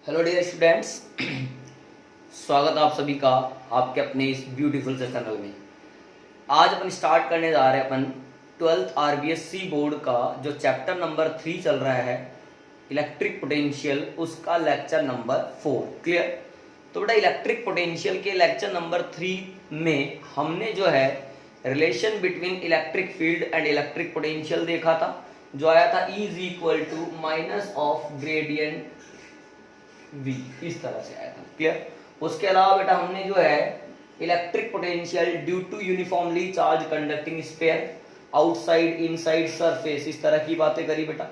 Hello dear students, स्वागत आप सभी का आपके अपने इस ब्यूटीफुल से चैनल में। आज अपन स्टार्ट करने जा रहे हैं अपन 12th आरबीएससी बोर्ड का जो चैप्टर नंबर 3 चल रहा है इलेक्ट्रिक पोटेंशियल, उसका लेक्चर नंबर 4। क्लियर? तो बेटा इलेक्ट्रिक पोटेंशियल के लेक्चर नंबर 3 में हमने जो है relation between electric field and electric potential देखा था, जो आया था E is equal to minus of gradient V, इस तरह से आया था। क्लियर? उसके अलावा बेटा हमने जो है electric potential due to uniformly charge conducting sphere outside inside surface, इस तरह की बातें करी बेटा।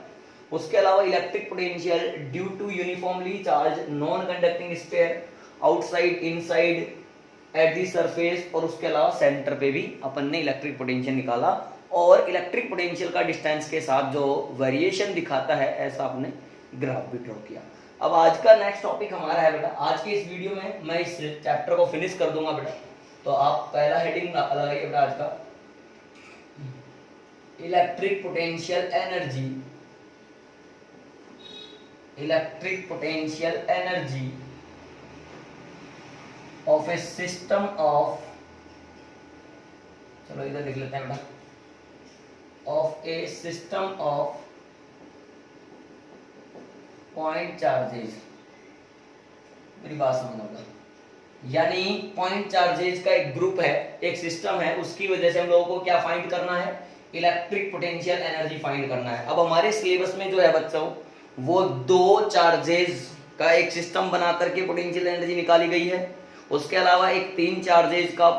उसके अलावा electric potential due to uniformly charge non conducting sphere outside inside at the surface, और उसके अलावा सेंटर पे भी अपन ने इलेक्ट्रिक पोटेंशियल निकाला, और इलेक्ट्रिक पोटेंशियल का डिस्टेंस के साथ जो वेरिएशन दिखाता है ऐसा आपने ग्राफ भी ड्रॉ किया। अब आज का नेक्स्ट टॉपिक हमारा है बेटा, आज के इस वीडियो में मैं इस चैप्टर को फिनिश कर दूंगा बेटा। तो आप पहला हेडिंग लगाइए बेटा आज का, electric potential energy. Electric potential energy of A system of, चलो इधर लिख लेते हैं बेटा, of A system of point charges. मेरी बात समझना, यानी पॉइंट चार्जेस का एक ग्रुप है, एक सिस्टम है, उसकी वजह से हम लोगों को क्या फाइंड करना है, इलेक्ट्रिक पोटेंशियल एनर्जी फाइंड करना है। अब हमारे सिलेबस में जो है बच्चों, वो दो चार्जेस का एक सिस्टम बना करके पोटेंशियल एनर्जी निकाली गई है, उसके अलावा एक तीन चार्जेस का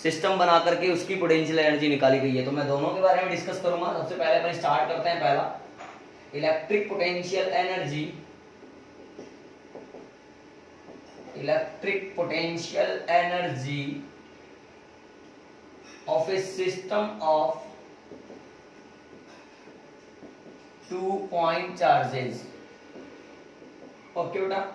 सिस्टम बना करके उसकी पोटेंशियल एनर्जी निकाली गई है। तो मैं दोनों के बारे में डिस्कस करूंगा। सबसे पहले अपन स्टार्ट करते हैं पहला, electric potential energy. Electric potential energy of A system of 2 point charges. Okay बेटा,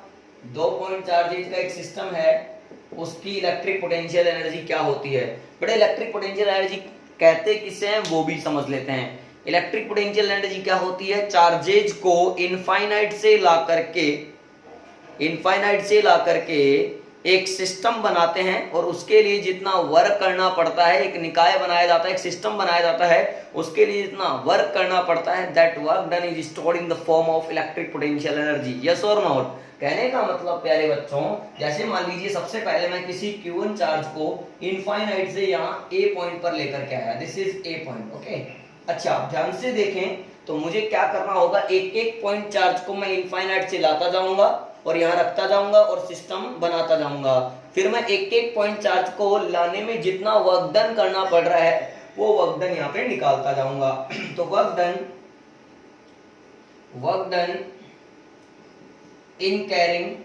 2 पॉइंट चार्जेस का एक सिस्टम है, उसकी इलेक्ट्रिक पोटेंशियल एनर्जी क्या होती है। बेटा इलेक्ट्रिक पोटेंशियल एनर्जी कहते किसे हैं वो भी समझ लेते हैं। इलेक्ट्रिक पोटेंशियल एनर्जी क्या होती है, चार्जेज को इनफाइनाइट से ला करके एक सिस्टम बनाते हैं, और उसके लिए जितना वर्क करना पड़ता है, एक निकाय बनाया जाता है, एक सिस्टम बनाया जाता है, उसके लिए जितना वर्क करना पड़ता है, that work done is stored in the form of electric potential energy. Yes और नॉट? कहने का मतलब प्यारे बच्चों, जैसे मान लीजिए सबसे पहले मैं किसी Q1 चार्ज को इनफाइनाइट से यहाँ A पॉइंट पर लेकर के आया, this is A point. Okay, अच्छा ध्यान से देखें तो मुझे क्या करना होगा, एक एक पॉइंट चार्ज को मैं इनफाइनाइट से लाता जाऊंगा और यहाँ रखता जाऊंगा और सिस्टम बनाता जाऊंगा। फिर मैं एक एक पॉइंट चार्ज को लाने में जितना वर्क डन करना पड़ रहा है वो वर्क डन यहाँ पे निकालता जाऊंगा। तो work done in carrying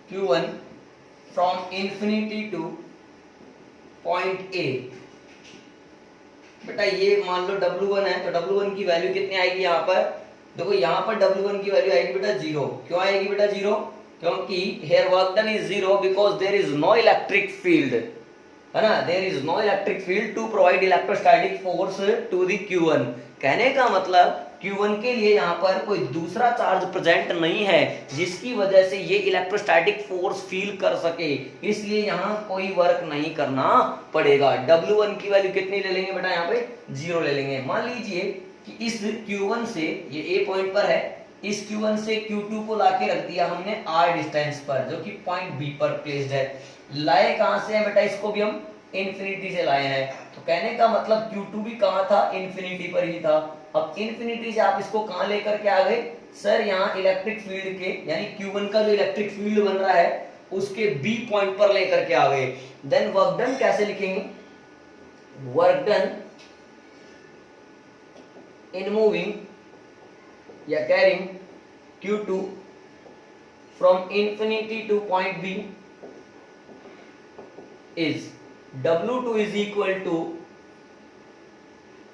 Q1 from infinity two point A। बेटा ये मान लो W1 है, तो W1 की वैल्यू कितनी आएगी यहाँ पर, देखो यहाँ पर W1 की वैल्यू आएगी बेटा 0। क्यों आएगी बेटा 0? क्योंकि here work done is 0 because there is no electric field, है ना, there is no electric field to provide electrostatic force to the Q1। कहने का मतलब Q1 के लिए यहाँ पर कोई दूसरा चार्ज प्रेजेंट नहीं है जिसकी वजह से ये इलेक्ट्रोस्टैटिक फोर्स फील कर सके, इसलिए यहाँ कोई वर्क नहीं करना पड़ेगा। W1 की वैल्यू कितनी ले लेंगे बेटा, यहाँ पे 0 ले लेंगे। मान लीजिए कि इस Q1 से, ये A पॉइंट पर है, इस Q1 से Q2 को लाके रख दिया हमने R डिस्टेंस पर, जो कि पॉइंट B पर प्लेस्ड है। लाए कहां से है बेटा, इसको भी हम इंफिनिटी से लाए हैं। तो कहने का मतलब Q2 भी कहां था, इंफिनिटी पर ही था। अब इंफिनिटी से आप इसको कहां लेकर के आ गए, सर यहाँ इलेक्ट्रिक फील्ड के, यानी Q1 का जो इलेक्ट्रिक फील्ड बन रहा है उसके B पॉइंट पर लेकर के आ गए। देन वर्क डन कैसे लिखेंगे, वर्क डन in moving या carrying Q2 from infinity to point B is W2 is equal to,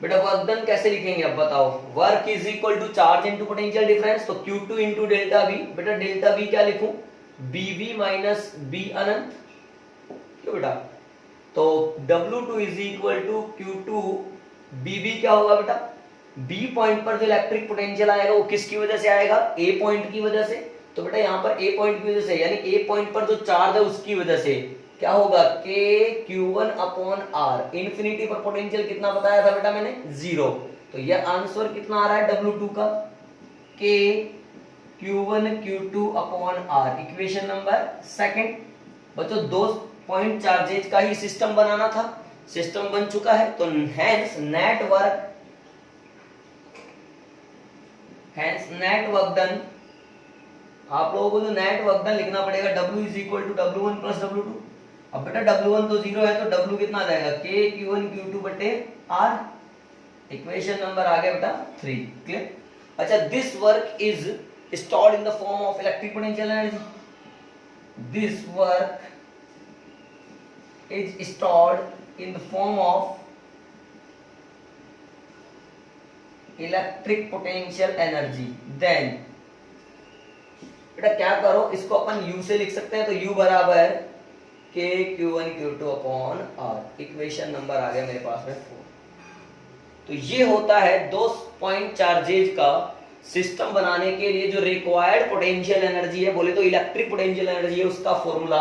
बेटा वर्क डन कैसे लिखेंगे अब बताओ, work is equal to charge into potential difference, तो Q2 इंटू डेल्टा V। बेटा डेल्टा V क्या लिखूं, BV माइनस B अनंत, क्यों बेटा, तो W2 is equal to Q2 BV क्या होगा बेटा, बी पॉइंट पर जो इलेक्ट्रिक पोटेंशियल आएगा वो किसकी वजह से आएगा, ए पॉइंट की वजह से। तो बेटा यहाँ पर ए पॉइंट की वजह से, यानी ए पॉइंट पर जो चार्ज है उसकी वजह से क्या होगा, के Q1 अपॉन आर। इन्फिनिटी पर पोटेंशियल कितना बताया था बेटा मैंने, 0। तो ये आंसर कितना आ रहा है W2 का, के Q1 Q2 upon R. Equation number second. बच्चों 2 पॉइंट चार्जेज का ही सिस्टम बनाना था, सिस्टम बन चुका है। तो नेट वर्क डन, आप लोगों को जो नेट वर्क डन लिखना पड़ेगा, W is equal to W1 plus W2। अब बेटा W1 तो 0 है, तो W कितना आ जाएगा, K Q1 Q2 बटे R। इक्वेशन नंबर आ गया बेटा 3। क्लियर। अच्छा, this work is stored in the form of electric potential energy. This work is stored in the form of electric potential energy. Then बेटा क्या करो, इसको अपन U से लिख सकते हैं। तो U बराबर K Q1 Q2 upon R। Equation number आ गया मेरे पास में 4। तो ये होता है 2 पॉइंट चार्जेज का सिस्टम बनाने के लिए जो रिक्वायर्ड पोटेंशियल एनर्जी है, बोले तो इलेक्ट्रिक पोटेंशियल एनर्जी है, उसका फॉर्मूला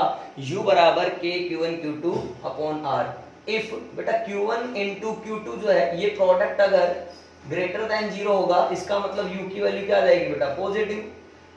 U बराबर K Q1 Q2 upon R। If बेटा Q1 इंटू Q2 जो है, ये प्रोडक्ट अगर ग्रेटर देन 0 होगा, इसका मतलब U की वैल्यू क्या आ जाएगी बेटा, पॉजिटिव।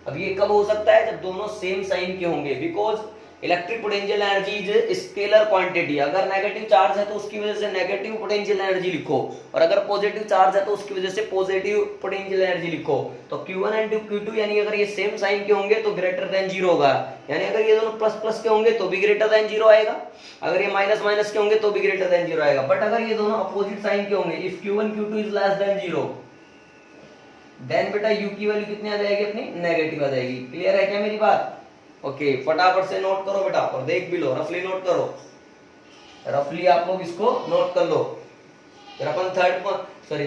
अब ये कब हो सकता है, जब दोनों सेम साइन के होंगे, because electric potential energy is scalar quantity. अगर नेगेटिव चार्ज है तो उसकी वजह से नेगेटिव पोटेंशियल एनर्जी लिखो, और अगर पॉजिटिव चार्ज है तो उसकी वजह से पॉजिटिव पोटेंशियल एनर्जी लिखो। तो Q1 एंड Q2 यानी अगर ये सेम साइन के होंगे तो ग्रेटर देन 0 होगा, यानी अगर ये दोनों प्लस प्लस के होंगे तो भी ग्रेटर देन 0 आएगा, अगर ये माइनस माइनस के होंगे तो भी ग्रेटर देन 0 आएगा। बट अगर ये दोनों अपोजिट साइन के होंगे, if Q1 Q2 is less than 0, then बेटा U की वैल्यू कितनी आ जाएगी, अपनी नेगेटिव आ जाएगी। क्लियर है क्या मेरी बात? ओके, फटाफट से नोट करो बेटा, और देख भी लो, रफली नोट करो, रफली आप लोग इसको नोट कर लो। फिर अपन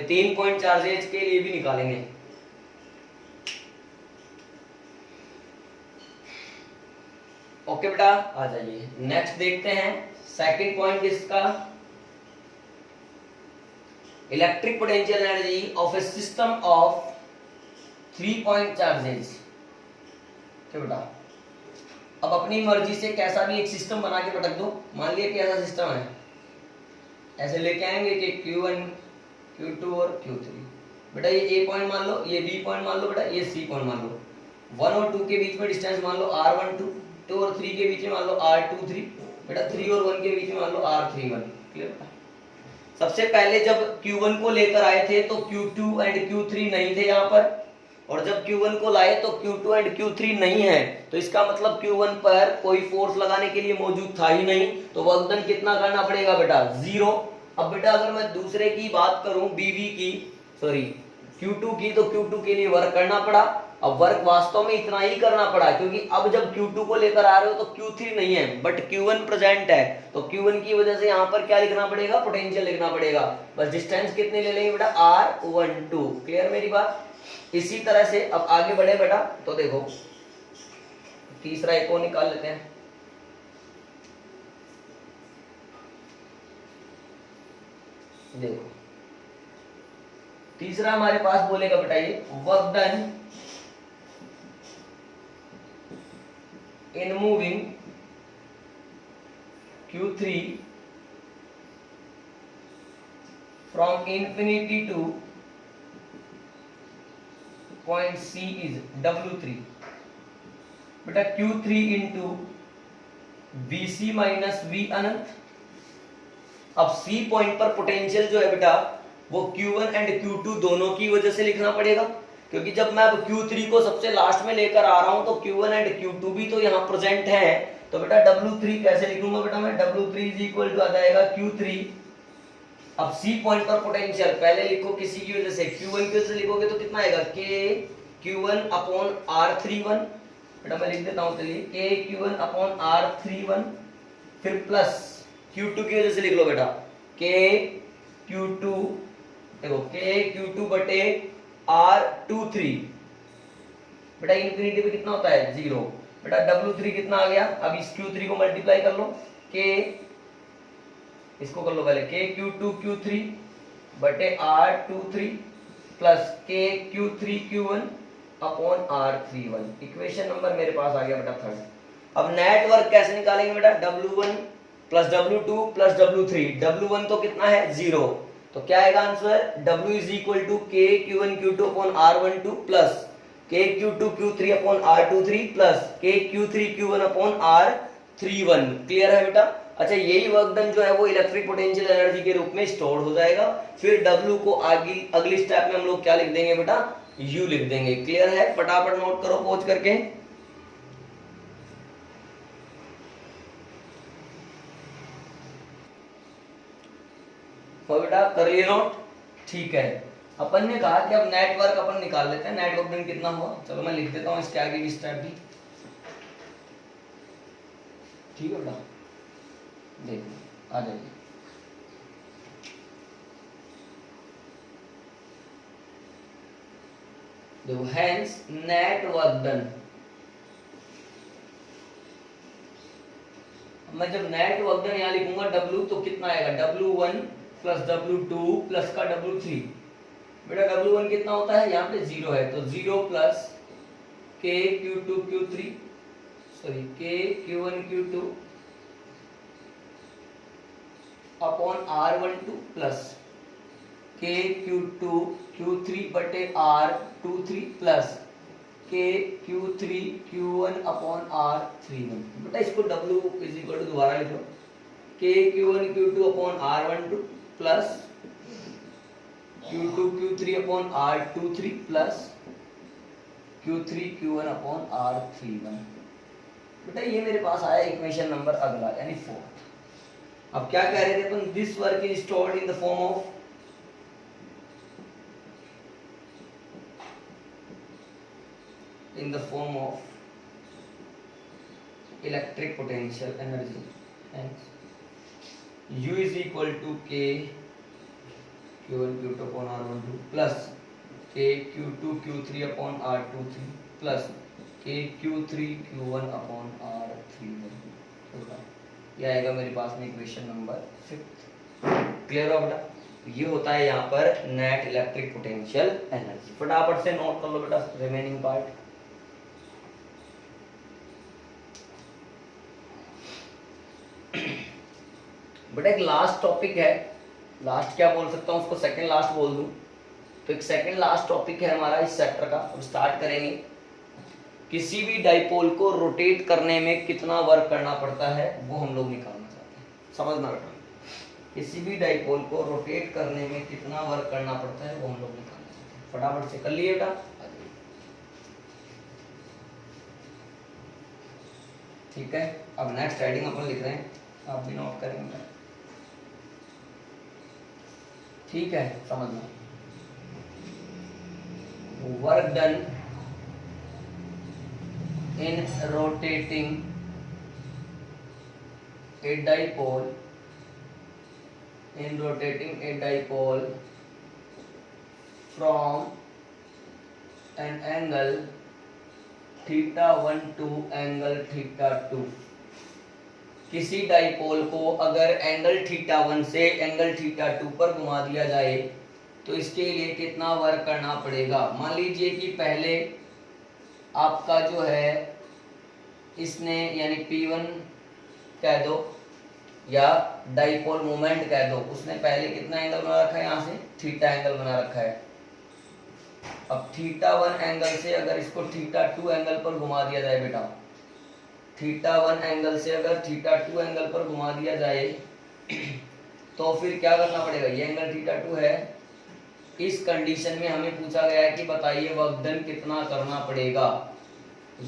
3 पॉइंट चार्जेज के लिए भी निकालेंगे। ओके बेटा, आ जाइए नेक्स्ट देखते हैं। सेकंड पॉइंट इसका, electric potential energy of A system of 3 point charges. बेटा अब अपनी मर्जी से कैसा भी एक सिस्टम बना के पटक दो। मान लिया कि ऐसा सिस्टम है, ऐसे लेके आएंगे कि Q1 Q2 और Q3। बेटा ये A पॉइंट मान लो, ये B पॉइंट मान लो, बेटा ये C पॉइंट मान लो। 1 और 2 के बीच में डिस्टेंस मान लो R12, 2 और 3 के बीच में मान लो R23, बेटा 3 और 1 के बीच में मान लो R31। क्लियर बेटा? सबसे पहले जब Q1 को लेकर आए थे तो Q2 एंड Q3 नहीं थे यहाँ पर, और जब Q1 को लाए तो Q2 एंड Q3 नहीं है, तो इसका मतलब Q1 पर कोई फोर्स लगाने के लिए मौजूद था ही नहीं। तो वर्क डन कितना करना पड़ेगा बेटा, 0। अब बेटा अगर मैं दूसरे की बात करूं, Q2 की, तो Q2 के लिए वर्क करना पड़ा। अब वर्क वास्तव में इतना ही करना पड़ा, क्योंकि अब जब Q2 को लेकर आ रहे हो तो Q3 नहीं है बट Q1 प्रेजेंट है, तो Q1 की वजह से यहाँ पर क्या लिखना पड़ेगा, पोटेंशियल लिखना पड़ेगा। बस डिस्टेंस कितने ले लेंगे बेटा, R12। क्लियर मेरी बात? इसी तरह से अब आगे बढ़े बेटा, तो देखो तीसरा एक और निकाल लेते हैं। देखो तीसरा हमारे पास बोलेगा बेटा ये work done in moving Q3 from infinity two point C is W3। बेटा Q3 into VC minus V अनंत। अब C पॉइंट पर पोटेंशियल जो है बेटा वो Q1 एंड Q2 दोनों की वजह से लिखना पड़ेगा, क्योंकि जब मैं अब Q3 को सबसे लास्ट में लेकर आ रहा हूं तो Q1 एंड Q2 भी तो यहाँ प्रेजेंट है। तो बेटा W3 कैसे लिखूंगा बेटा मैं, W3 इज इक्वल टू आ जाएगा Q3। अब C पॉइंट पर पोटेंशियल पहले लिखो किसी की वजह से, Q1 की वजह से लिखोगे तो कितना आएगा, K Q1 अपॉन R31। बेटा मैं लिख देता हूं, चलिए K Q1 अपॉन R31, फिर प्लस Q2 की वजह से लिख लो बेटा K Q2, देखो K Q2 बटे R23। बेटा इनफिनिटी पे कितना होता है, 0। बेटा W3 कितना आ गया, अब इस Q3 को मल्टीप्लाई कर लो, K इसको कर लो पहले, K Q2 Q3 बटे R23 plus K q three q one upon R three one. Equation number मेरे पास आ गया बेटा थर्ड। अब नेटवर्क कैसे निकालेंगे बेटा, W1 plus W2 plus W3। W1 तो कितना है 0, तो क्या आएगा answer, W is equal to K Q1 Q2 upon R12 plus के Q2 Q3 upon R23 plus के Q3 Q1 upon R31। Clear है बेटा। अच्छा, यही वर्क डन जो है वो इलेक्ट्रिक पोटेंशियल एनर्जी के रूप में स्टोर हो जाएगा। फिर W को आगे अगली स्टेप में हम लोग क्या लिख देंगे बेटा, U लिख देंगे। क्लियर है, फटाफट नोट करो पहुंच करके। तो बेटा कर लिए नोट, ठीक है। अपन ने कहा कि अब नेटवर्क अपन निकाल लेते हैं, नेटवर्क डन कितना हुआ। चलो मैं लिख देता हूं इसके आगे की स्टेप भी, ठीक है बेटा। देखो आ जाइए, देखो हैंस नेटवर्क डन। मैं जब नेटवर्क डन यहां लिखूंगा W तो कितना आएगा, W1 प्लस W2 प्लस का W3। बेटा W1 कितना होता है, यहाँ पे 0 है, तो 0 प्लस के Q2 Q3 सॉरी के Q1 Q2 upon R12 plus के Q2 Q3 बटे R23 प्लस के Q3 Q1 अपॉन R31। बेटा इसको W इज इक्वल टू दोबारा लिख लो, के Q1 Q2 upon R12 plus Q2 Q3 upon R23 plus Q3 Q1 upon R31। बेटा ये मेरे पास आया इक्वेशन नंबर अगला यानी 4। अब क्या कह रहे थे अपन, this work is stored in the form of electric potential energy, U is equal to K Q1 Q2 upon R12 plus K Q2 Q3 upon R23 plus K Q3 Q1 upon R31। ये आएगा मेरे पास में equation number 5। Clear हो बेटा, ये होता है यहाँ पर नेट इलेक्ट्रिक पोटेंशियल एनर्जी। फटाफट से नोट कर लो बेटा रिमेनिंग पार्ट। बेटा एक लास्ट टॉपिक है, लास्ट क्या बोल सकता हूँ उसको, सेकंड लास्ट बोल दूं तो एक सेकंड लास्ट टॉपिक है हमारा इस चैप्टर का। अब स्टार्ट करेंगे। किसी भी डाइपोल को रोटेट करने में कितना वर्क करना पड़ता है वो हम लोग निकालना चाहते हैं, समझना बेटा। किसी भी डाइपोल को रोटेट करने में कितना वर्क करना पड़ता है वो हम लोग निकालना चाहते हैं। फटाफट से कर लिए बेटा, ठीक है। अब नेक्स्ट राइडिंग अपन लिख रहे हैं, आप भी नोट करेंगे, ठीक है। समझना, work done in rotating a dipole from an angle θ1 to angle θ2। किसी डाइपोल को अगर एंगल θ1 से एंगल θ2 पर घुमा दिया जाए तो इसके लिए कितना वर्क करना पड़ेगा। मान लीजिए कि पहले आपका जो है इसने यानी P1 कह दो या डाइपोल मोमेंट कह दो, उसने पहले कितना एंगल बना रखा है, यहाँ से थीटा एंगल बना रखा है। अब θ1 एंगल से अगर इसको θ2 एंगल पर घुमा दिया जाए बेटा, θ1 एंगल से अगर θ2 एंगल पर घुमा दिया जाए तो फिर क्या करना पड़ेगा, ये एंगल θ2 है। इस कंडीशन में हमें पूछा गया है कि बताइए वर्क डन कितना करना पड़ेगा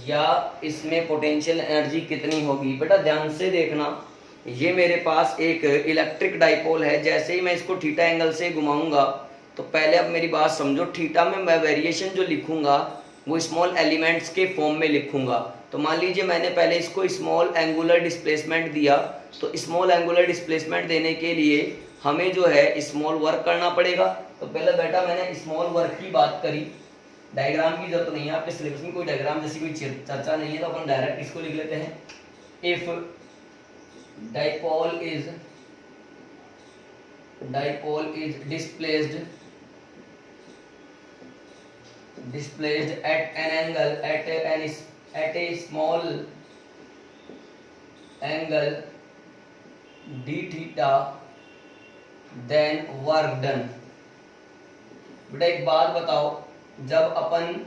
या इसमें पोटेंशियल एनर्जी कितनी होगी। बेटा ध्यान से देखना, ये मेरे पास एक इलेक्ट्रिक डाइपोल है। जैसे ही मैं इसको थीटा एंगल से घुमाऊंगा तो पहले अब मेरी बात समझो, थीटा में मैं वेरिएशन जो लिखूंगा वो स्मॉल एलिमेंट्स के फॉर्म में लिखूंगा। तो मान लीजिए मैंने पहले इसको स्मॉल एंगुलर डिस्प्लेसमेंट दिया, तो स्मॉल एंगुलर डिस्प्लेसमेंट देने के लिए हमें जो है स्मॉल वर्क करना पड़ेगा। तो पहले बेटा मैंने स्मॉल वर्क की बात करी, डायग्राम की जरूरत नहीं है, आपके सिलेबस में कोई डायग्राम जैसी कोई चर्चा नहीं है, तो अपन डायरेक्ट इसको लिख लेते हैं। If dipole is displaced displaced at an angle at a small angle d theta then work done। बेटा एक बात बताओ, जब अपन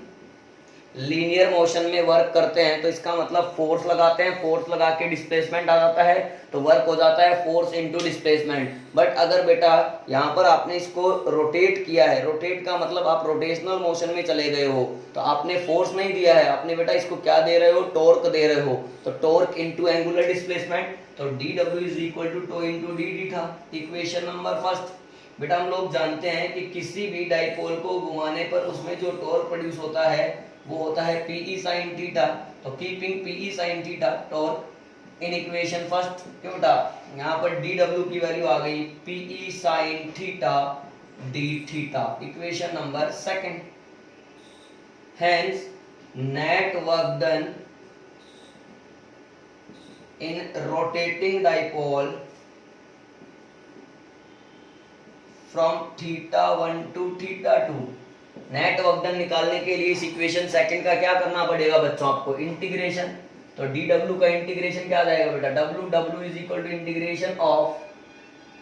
लीनियर मोशन में वर्क करते हैं तो इसका मतलब फोर्स लगाते हैं, फोर्स लगा के डिस्प्लेसमेंट आ जाता है, तो वर्क हो जाता है फोर्स इनटू डिस्प्लेसमेंट। बट अगर बेटा यहाँ पर आपने इसको रोटेट किया है, रोटेट का मतलब आप रोटेशनल मोशन में चले गए हो, तो आपने फोर्स नहीं दिया है, आपने बेटा इसको क्या दे रहे हो, टॉर्क दे रहे हो। तो टॉर्क इनटू एंगुलर डिस्प्लेसमेंट, तो D W is equal to tau into D D था। Equation number first. बेटा हम लोग जानते हैं कि किसी भी डाइपोल को घुमाने पर उसमें जो टॉर्क प्रोड्यूस होता है वो होता है पीई साइन थीटा। तो keeping PE sine theta torque in equation first, क्यों बेटा यहाँ पर डी डब्ल्यू की वैल्यू आ गई PE sine theta d theta. Equation number second, hence net work done in rotating dipole from theta 1 to theta 2। Net work done निकालने के लिए इस इक्वेशन सेकंड का क्या करना पड़ेगा बच्चों, आपको इंटीग्रेशन। तो डी डब्ल्यू का इंटीग्रेशन क्या आ जाएगा बेटा, W W is equal to integration of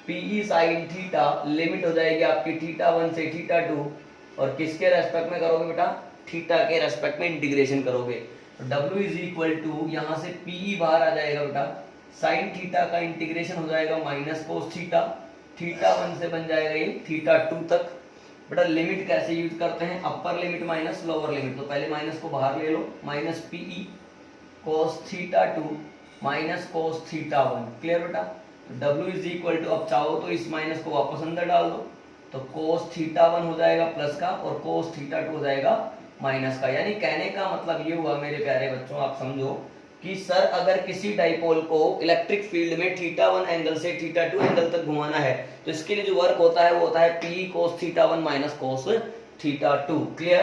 PE sine theta, limit हो जाएगी आपकी थीटा 1 से थीटा 2, और किसके रेस्पेक्ट में करोगे बेटा, थीटा के रेस्पेक्ट में इंटीग्रेशन करोगे। तो डब्ल्यू इज इक्वल टू यहाँ से पीई बाहर आ जाएगा बेटा, साइन थीटा का इंटीग्रेशन हो जाएगा माइनस कोस थीटा, थीटा 1 से बन जाएगा ये थीटा 2 तक। बेटा लिमिट कैसे यूज करते हैं, upper limit minus lower limit. तो पहले माइनस को बाहर ले लो, minus PE cos theta 2 minus cos theta 1। Clear बेटा। W इज इक्वल टू, अब चाहो तो इस माइनस को वापस अंदर डाल दो, तो कोस थीटा 1 हो जाएगा प्लस का और कोस थीटा 2 हो जाएगा माइनस का। यानी कहने का मतलब ये हुआ मेरे प्यारे बच्चों, आप समझो कि सर अगर किसी डाइपोल को इलेक्ट्रिक फील्ड में थीटा 1 एंगल से थीटा 2 एंगल तक घुमाना है तो इसके लिए जो वर्क होता है वो होता है P cos theta 1 minus cos theta 2। Clear.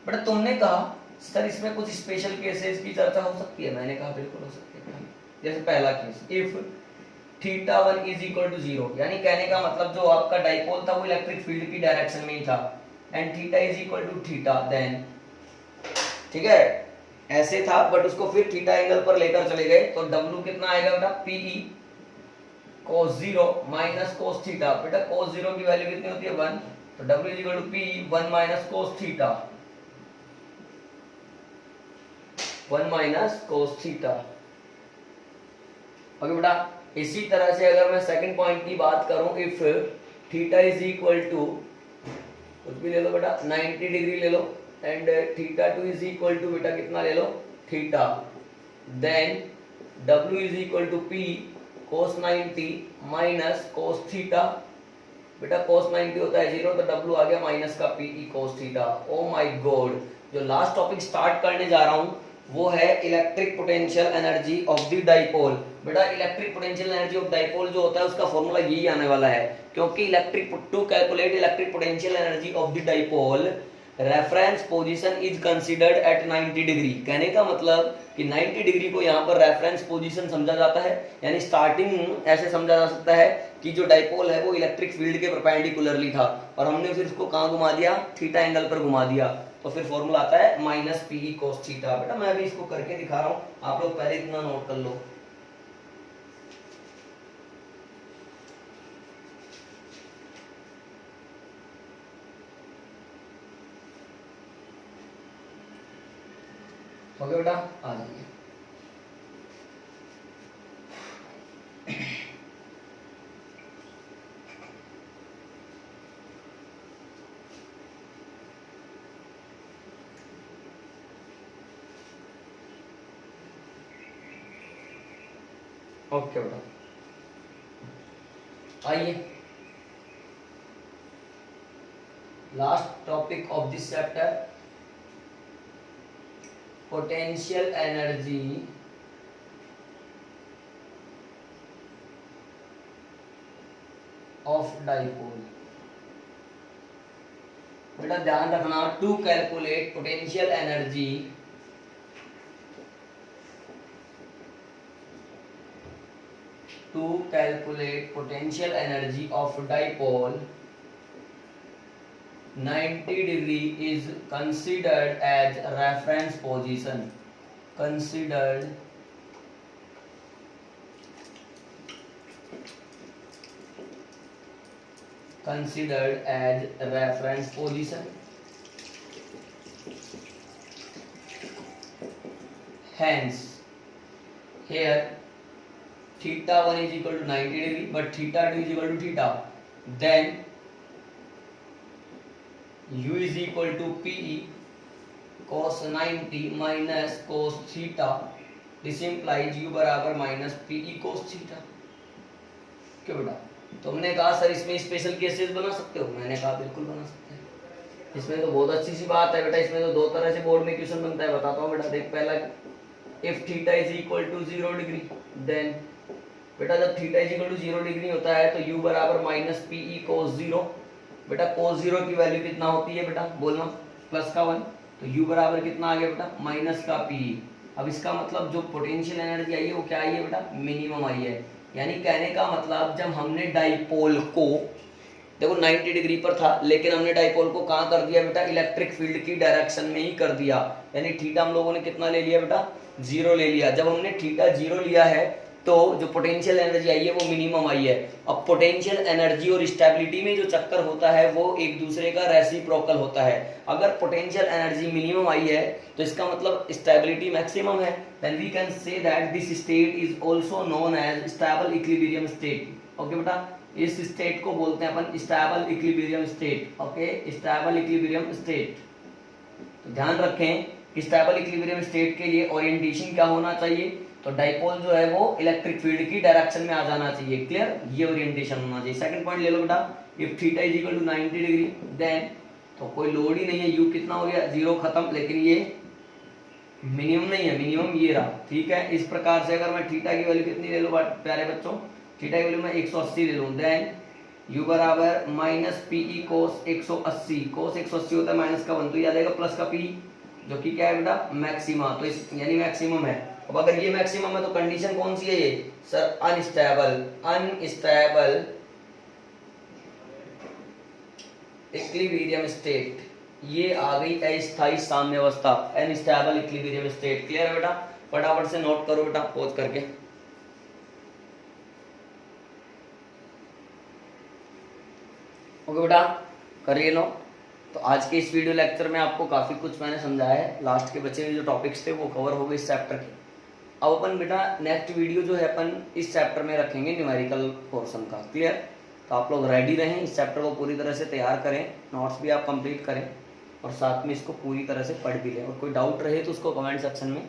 But तुमने कहा सर इसमें कुछ स्पेशल केसेस की चर्चा हो सकती है, मैंने कहा बिल्कुल हो सकती है। जैसे पहला case, if theta 1 is equal to 0, यानी कहने का मतलब जो आपका डाइपोल था वो इलेक्ट्रिक फील्ड की डायरेक्शन में ही था, and theta is equal to theta, then ठीक है ऐसे था बट उसको फिर थीटा एंगल पर लेकर चले गए, तो W कितना आएगा बेटा, PE cos 0 minus cos theta. बेटा cos 0 की वैल्यू कितनी होती है 1, तो W is equal to P 1 minus cos theta, 1 minus cos theta. Okay बेटा, इसी तरह से अगर मैं सेकंड पॉइंट की बात करूं, if theta is equal to कुछ भी ले लो बेटा 90 डिग्री ले लो, and theta 2 is equal to बेटा कितना ले लो theta, then W is equal to P cos 90 minus cos theta. बेटा cos 90 होता है 0, तो W आ गया माइनस का PE cos theta. Oh my god, जो लास्ट टॉपिक स्टार्ट करने जा रहा हूं वो है electric potential energy of the dipole. बेटा electric potential energy of dipole जो होता है उसका फॉर्मूला यही आने वाला है, क्योंकि electric to calculate electric potential energy of the dipole reference position is considered at 90 degree. कहने का मतलब कि 90 डिग्री को यहाँ पर रेफरेंस पोजीशन समझा जाता है, यानी स्टार्टिंग ऐसे समझा जा सकता है कि जो डाइपोल है वो इलेक्ट्रिक फील्ड के परपेंडिकुलरली था और हमने फिर इसको कहाँ घुमा दिया, थीटा एंगल पर घुमा दिया, तो फिर फॉर्मूला आता है माइनस पी कोस थीटा। बेटा मैं भी इसको करके दिखा रहा हूँ, आप लोग पहले इतना नोट कर लो। ओके बेटा आ जाइए। ओके बेटा आइए, last topic of this chapter, potential energy of dipole. बेटा ध्यान रखना, to calculate potential energy to calculate potential energy of dipole, 90 degree is considered as reference position, considered as reference position. Hence here theta 1 is equal to 90 degree, but theta 2 is equal to theta. Then u is equal to PE cos 90 minus cos theta. This implies u बराबर minus PE cos theta. क्यों बेटा? तो हमने कहा sir इसमें special cases बना सकते हो, मैंने कहा बिल्कुल बना सकते हैं। इसमें तो बहुत अच्छी सी बात है बेटा, इसमें तो दो तरह से बोर्ड में क्वेश्चन बनता है, बताता हूँ बेटा। देख पहला, if theta is equal to 0 degree, then बेटा जब theta is equal to 0 degree होता है तो u बराबर माइनस PE cos 0। बेटा cos 0 की वैल्यू कितना होती है बेटा, बोलना, प्लस का 1, तो u बराबर कितना आ गया बेटा, माइनस का PE। अब इसका मतलब जो पोटेंशियल एनर्जी आई है वो क्या आई है बेटा, मिनिमम आई है। यानी कहने का मतलब जब हमने डाइपोल को, देखो 90 डिग्री पर था लेकिन हमने डाइपोल को कहाँ कर दिया बेटा, इलेक्ट्रिक फील्ड की डायरेक्शन में ही कर दिया। यानी थीटा हम लोगों ने कितना ले लिया बेटा, 0 ले लिया। जब हमने थीटा 0 लिया है तो जो पोटेंशियल एनर्जी आई है वो मिनिमम आई है। अब पोटेंशियल एनर्जी और स्टेबिलिटी में जो चक्कर होता है वो एक दूसरे का रेसिप्रोकल होता है। अगर पोटेंशियल एनर्जी मिनिमम आई है तो इसका मतलब स्टेबिलिटी मैक्सिमम है। Then we can say that this state is also known as stable equilibrium state. Okay बेटा, इस स्टेट को बोलते हैं अपन stable equilibrium state. Okay, stable equilibrium state. तो ध्यान रखें कि स्टेबल इक्विलिब्रियम स्टेट के लिए ओरिएंटेशन क्या होना चाहिए, तो डाइपोल जो है वो इलेक्ट्रिक फील्ड की डायरेक्शन में आ जाना चाहिए। क्लियर, ये ओरिएंटेशन होना चाहिए। सेकंड पॉइंट ले लो बेटा, if theta is equal to 90 degree, then तो कोई लोड ही नहीं है, u कितना हो गया, 0 खत्म। लेकिन ये मिनिमम नहीं है, मिनिमम ये रहा। ठीक है, इस प्रकार से अगर मैं थीटा की वैल्यू कितनी ले लूं प्यारे बच्चों, थीटा की वैल्यू मैं 180 ले लूं, देन u बराबर माइनस PE cos 180। cos 180 होता है माइनस का 1, तो ये आ जाएगा प्लस का PE, जो कि क्या है बेटा, मैक्सिमा। तो इस यानी मैक्सिमम है। अब अगर ये मैक्सिमम है तो कंडीशन कौन सी है ये सर, अनस्टेबल इक्विलिब्रियम स्टेट। ये आ गई अस्थायी साम्यावस्था, अनस्टेबल इक्विलिब्रियम स्टेट। क्लियर है बेटा, फटाफट से नोट करो बेटा पॉज करके। ओके बेटा, करिए लो। तो आज के इस वीडियो लेक्चर में आपको काफी कुछ मैंने समझाया है। लास्ट के बचे हुए जो टॉपिक्स थे वो कवर हो गए इस चैप्टर के। अब अपन बेटा नेक्स्ट वीडियो जो है अपन इस चैप्टर में रखेंगे न्यूमेरिकल पोर्शन का। क्लियर, तो आप लोग रेडी रहें, इस चैप्टर को पूरी तरह से तैयार करें, नोट्स भी आप कंप्लीट करें और साथ में इसको पूरी तरह से पढ़ भी लें। और कोई डाउट रहे तो उसको कमेंट सेक्शन में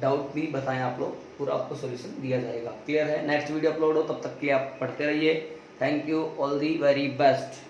डाउट भी बताएं आप लोग, पूरा आपको सोल्यूशन दिया जाएगा। क्लियर है, नेक्स्ट वीडियो अपलोड हो तब तक के आप पढ़ते रहिए। Thank you, all the very best.